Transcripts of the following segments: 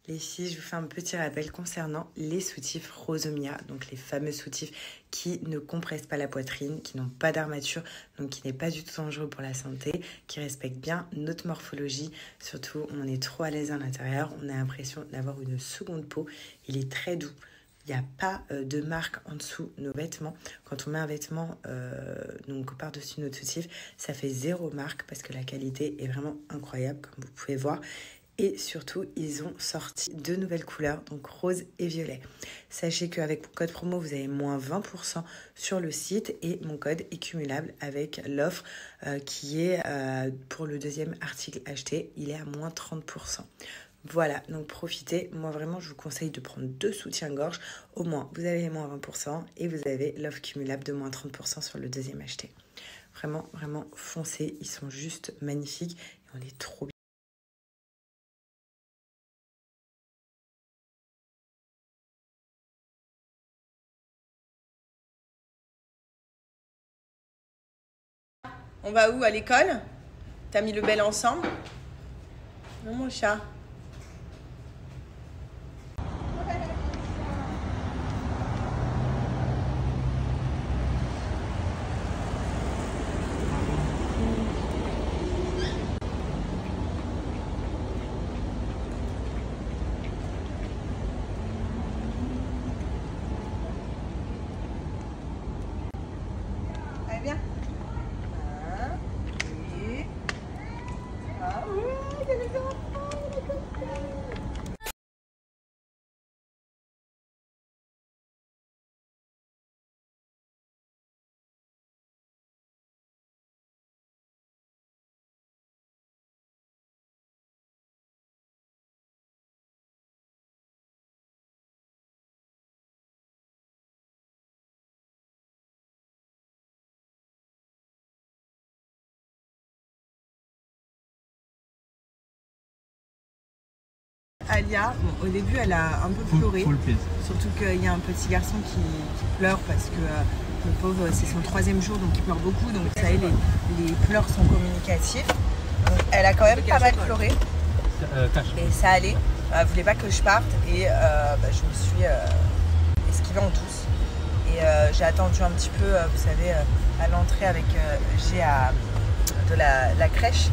Les filles, je vous fais un petit rappel concernant les soutifs Rosomia, donc les fameux soutifs qui ne compressent pas la poitrine, qui n'ont pas d'armature, donc qui n'est pas du tout dangereux pour la santé, qui respectent bien notre morphologie. Surtout, on est trop à l'aise à l'intérieur, on a l'impression d'avoir une seconde peau. Il est très doux. Il n'y a pas de marque en dessous de nos vêtements. Quand on met un vêtement donc par-dessus notre soutif, ça fait 0 marque parce que la qualité est vraiment incroyable, comme vous pouvez voir. Et surtout, ils ont sorti 2 nouvelles couleurs, donc rose et violet. Sachez qu'avec mon code promo, vous avez moins 20% sur le site et mon code est cumulable avec l'offre qui est pour le deuxième article acheté, il est à moins 30%. Voilà, donc profitez. Moi, vraiment, je vous conseille de prendre 2 soutiens-gorge. Au moins, vous avez les moins 20% et vous avez l'offre cumulable de moins 30% sur le deuxième acheté. Vraiment, vraiment, foncez. Ils sont juste magnifiques et on est trop bien. On va où? À l'école? T'as mis le bel ensemble? Non, mon chat. Allez, viens. Alia, bon, au début elle a un peu pleuré, surtout qu'il y a un petit garçon qui pleure parce que le pauvre c'est son 3e jour donc il pleure beaucoup, donc vous savez les pleurs sont communicatifs. Donc, elle a quand même pas mal pleuré et ça allait, elle voulait pas que je parte et je me suis esquivée en douce et j'ai attendu un petit peu, vous savez, à l'entrée avec de la crèche.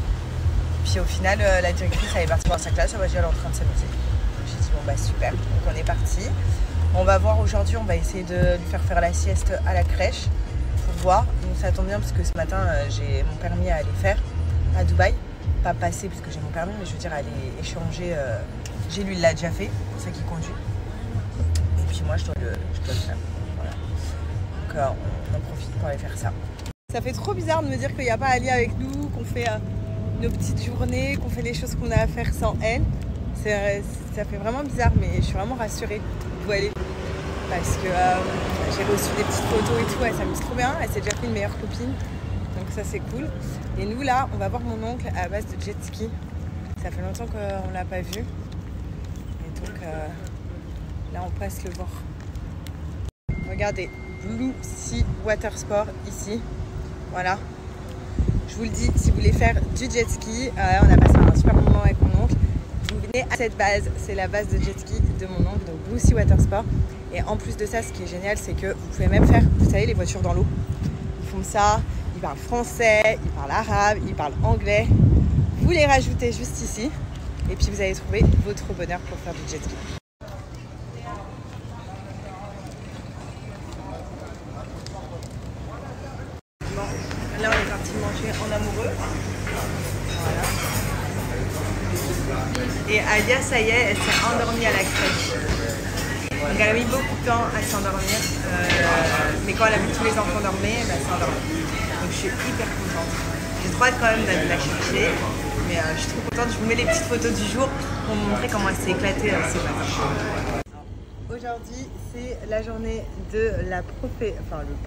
Puis au final, la directrice elle est partie voir sa classe, elle est en train de s'amuser. J'ai dit bon bah super, donc on est parti. On va voir aujourd'hui, on va essayer de lui faire la sieste à la crèche pour voir. Donc ça tombe bien parce que ce matin j'ai mon permis à aller faire à Dubaï. Pas passer parce que j'ai mon permis, mais je veux dire aller échanger. Lui il l'a déjà fait, c'est ça qui conduit. Et puis moi je dois le faire. Voilà. Donc on en profite pour aller faire ça. Ça fait trop bizarre de me dire qu'il n'y a pas Ali avec nous, qu'on fait nos petites journées, qu'on fait les choses qu'on a à faire sans elle. Ça fait vraiment bizarre, mais je suis vraiment rassurée d'où elle est. Parce que j'ai reçu des petites photos et tout, elle s'amuse trop bien, elle s'est déjà fait une meilleure copine. Donc ça c'est cool. Et nous là, on va voir mon oncle à base de jet ski. Ça fait longtemps qu'on ne l'a pas vu. Et donc là on passe le voir. Regardez, Blue Sea Water Sport ici. Voilà. Je vous le dis, si vous voulez faire du jet ski, on a passé un super moment avec mon oncle. Vous venez à cette base, c'est la base de jet ski de mon oncle, donc Blue Sea Water Sport. Et en plus de ça, ce qui est génial, c'est que vous pouvez même faire, vous savez, les voitures dans l'eau. Ils font ça, ils parlent français, ils parlent arabe, ils parlent anglais. Vous les rajoutez juste ici, et puis vous allez trouver votre bonheur pour faire du jet ski. Là, on est parti manger en amoureux. Voilà. Et Alia, ça y est, elle s'est endormie à la crèche. Donc elle a mis beaucoup de temps à s'endormir. Mais quand elle a vu tous les enfants dormir, elle s'est endormie. Donc je suis hyper contente. J'ai trop hâte quand même d'aller la chercher. Mais je suis trop contente. Je vous mets les petites photos du jour pour vous montrer comment elle s'est éclatée ce matin. Aujourd'hui, c'est la journée de le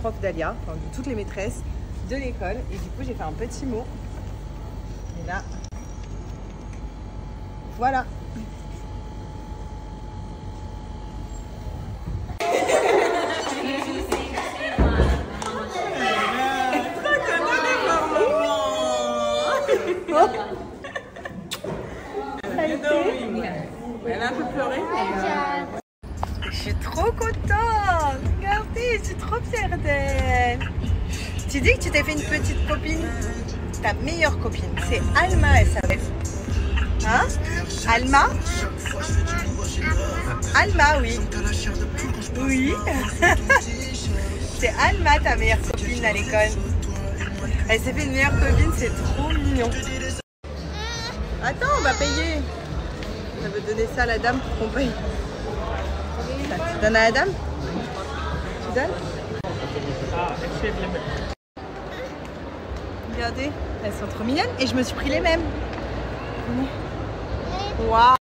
prof d'Alia, de toutes les maîtresses de l'école, et du coup j'ai fait un petit mot et là voilà. Elle a un peu pleurer. Je suis trop contente. Regardez, je suis trop fière d'elle. Tu dis que tu t'es fait une petite copine. Ta meilleure copine, c'est Alma, elle s'appelle. Hein? Alma? Alma, oui. Oui. C'est Alma, ta meilleure copine à l'école. Elle s'est fait une meilleure copine, c'est trop mignon. Attends, on va payer. On va donner ça à la dame pour qu'on paye. Tu donnes à la dame? Tu donnes? Regardez, elles sont trop mignonnes et je me suis pris les mêmes. Waouh!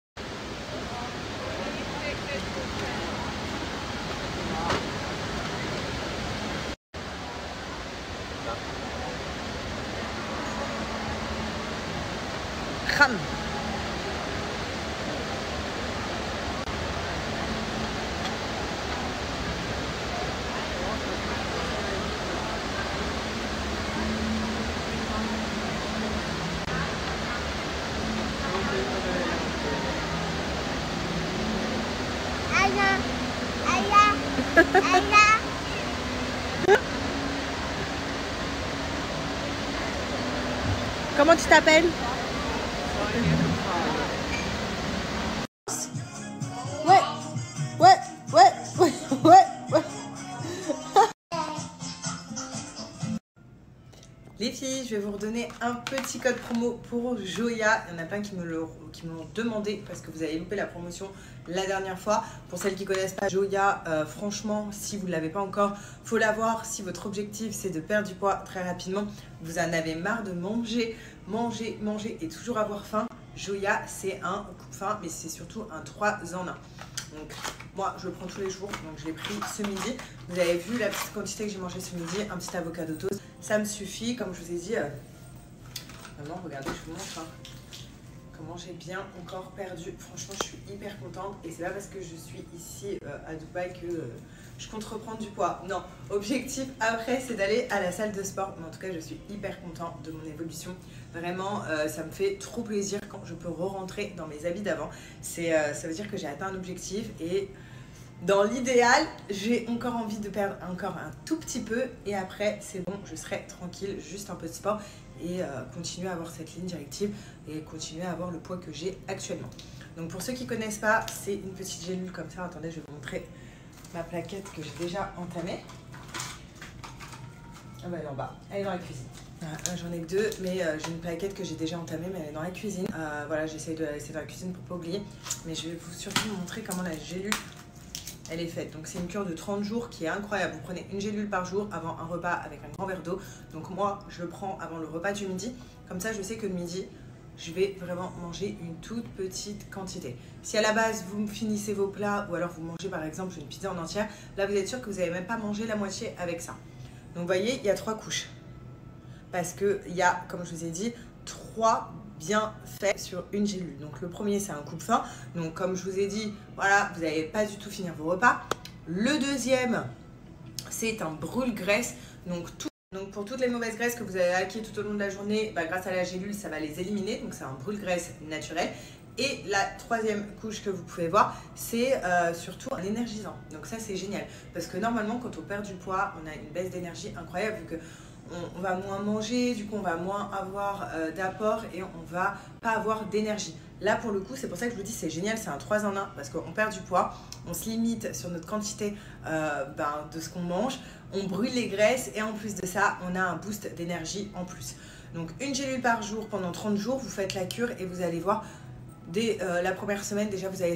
Ram. Comment tu t'appelles? Ouais. Les filles, je vais vous redonner un petit code promo pour Joya. Il y en a plein qui me l'ont demandé parce que vous avez loupé la promotion la dernière fois. Pour celles qui ne connaissent pas Joya, franchement, si vous ne l'avez pas encore, il faut l'avoir. Si votre objectif c'est de perdre du poids très rapidement, vous en avez marre de manger et toujours avoir faim. Joya, c'est un coupe-faim, mais c'est surtout un 3 en 1. Donc moi je le prends tous les jours, donc je l'ai pris ce midi. Vous avez vu la petite quantité que j'ai mangé ce midi, un petit avocado toast, ça me suffit. Comme je vous ai dit, maman regardez, je vous montre comment j'ai bien encore perdu. Franchement je suis hyper contente et c'est pas parce que je suis ici à Dubaï que je compte reprendre du poids. Non, objectif après c'est d'aller à la salle de sport, mais en tout cas je suis hyper contente de mon évolution. Vraiment ça me fait trop plaisir quand je peux re-rentrer dans mes habits d'avant. Ça veut dire que j'ai atteint un objectif et dans l'idéal j'ai encore envie de perdre encore un tout petit peu et après c'est bon, je serai tranquille, juste un peu de sport et continuer à avoir cette ligne directive et continuer à avoir le poids que j'ai actuellement. Donc pour ceux qui ne connaissent pas, c'est une petite gélule comme ça. Attendez, je vais vous montrer ma plaquette que j'ai déjà entamée. Ah bah elle est en bas, elle est dans la cuisine. J'en ai que deux, mais j'ai une plaquette que j'ai déjà entamée, mais elle est dans la cuisine. Voilà, j'essaie de la laisser dans la cuisine pour ne pas oublier. Mais je vais surtout vous montrer comment la gélule, elle est faite. Donc c'est une cure de 30 jours qui est incroyable. Vous prenez une gélule par jour avant un repas avec un grand verre d'eau. Donc moi, je le prends avant le repas du midi. Comme ça, je sais que le midi, je vais vraiment manger une toute petite quantité. Si à la base, vous finissez vos plats ou alors vous mangez par exemple une pizza en entière, là, vous êtes sûr que vous n'avez même pas mangé la moitié avec ça. Donc vous voyez, il y a 3 couches. Parce qu'il y a, comme je vous ai dit, 3 bienfaits sur une gélule. Donc le premier, c'est un coupe-faim. Donc comme je vous ai dit, voilà, vous n'allez pas du tout finir vos repas. Le deuxième, c'est un brûle-graisse. Donc pour toutes les mauvaises graisses que vous avez acquises tout au long de la journée, grâce à la gélule, ça va les éliminer. Donc c'est un brûle-graisse naturel. Et la troisième couche que vous pouvez voir, c'est surtout un énergisant. Donc ça, c'est génial. Parce que normalement, quand on perd du poids, on a une baisse d'énergie incroyable vu que on va moins manger, du coup on va moins avoir d'apport et on va pas avoir d'énergie. Là pour le coup, c'est pour ça que je vous dis c'est génial, c'est un 3 en 1 parce qu'on perd du poids, on se limite sur notre quantité de ce qu'on mange, on brûle les graisses et en plus de ça, on a un boost d'énergie en plus. Donc une gélule par jour pendant 30 jours, vous faites la cure et vous allez voir dès la première semaine déjà vous allez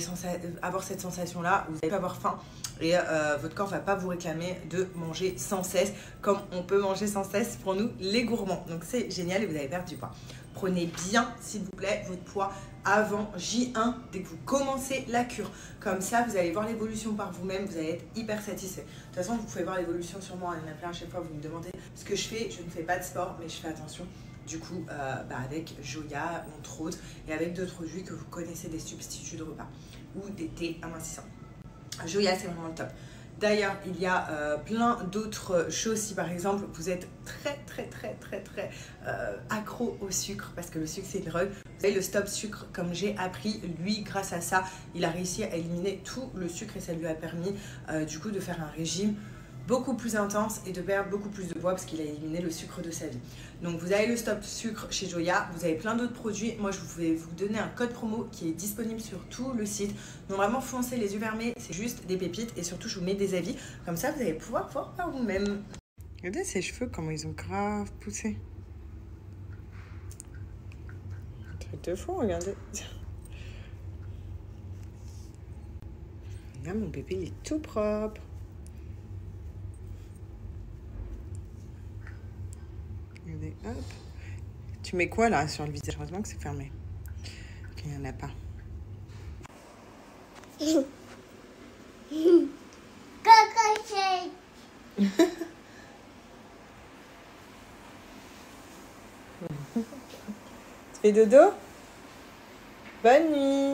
avoir cette sensation là, vous allez pas avoir faim. Et votre corps ne va pas vous réclamer de manger sans cesse comme on peut manger sans cesse pour nous les gourmands. Donc c'est génial et vous allez perdre du poids. Prenez bien s'il vous plaît votre poids avant J1 dès que vous commencez la cure. Comme ça vous allez voir l'évolution par vous-même, vous allez être hyper satisfait. De toute façon vous pouvez voir l'évolution sur moi, il y en a plein à chaque fois vous me demandez ce que je fais. Je ne fais pas de sport mais je fais attention. Du coup, avec Joya, entre autres, et avec d'autres produits que vous connaissez, des substituts de repas ou des thés amincissants. Joya, c'est vraiment le top. D'ailleurs, il y a plein d'autres choses. Si par exemple, vous êtes très accro au sucre, parce que le sucre, c'est une drogue. Vous avez le stop sucre, comme j'ai appris, lui, grâce à ça, il a réussi à éliminer tout le sucre et ça lui a permis du coup de faire un régime beaucoup plus intense et de perdre beaucoup plus de poids parce qu'il a éliminé le sucre de sa vie. Donc vous avez le stop sucre chez Joya, vous avez plein d'autres produits. Moi je vais vous donner un code promo qui est disponible sur tout le site. Donc vraiment foncez les yeux fermés, c'est juste des pépites et surtout je vous mets des avis. Comme ça vous allez pouvoir voir par vous-même. Regardez ses cheveux comment ils ont grave poussé. Un truc de fou, regardez. Là mon bébé il est tout propre. Regardez, hop. Tu mets quoi là sur le visage? Heureusement que c'est fermé. Il n'y en a pas. Tu fais dodo? Bonne nuit.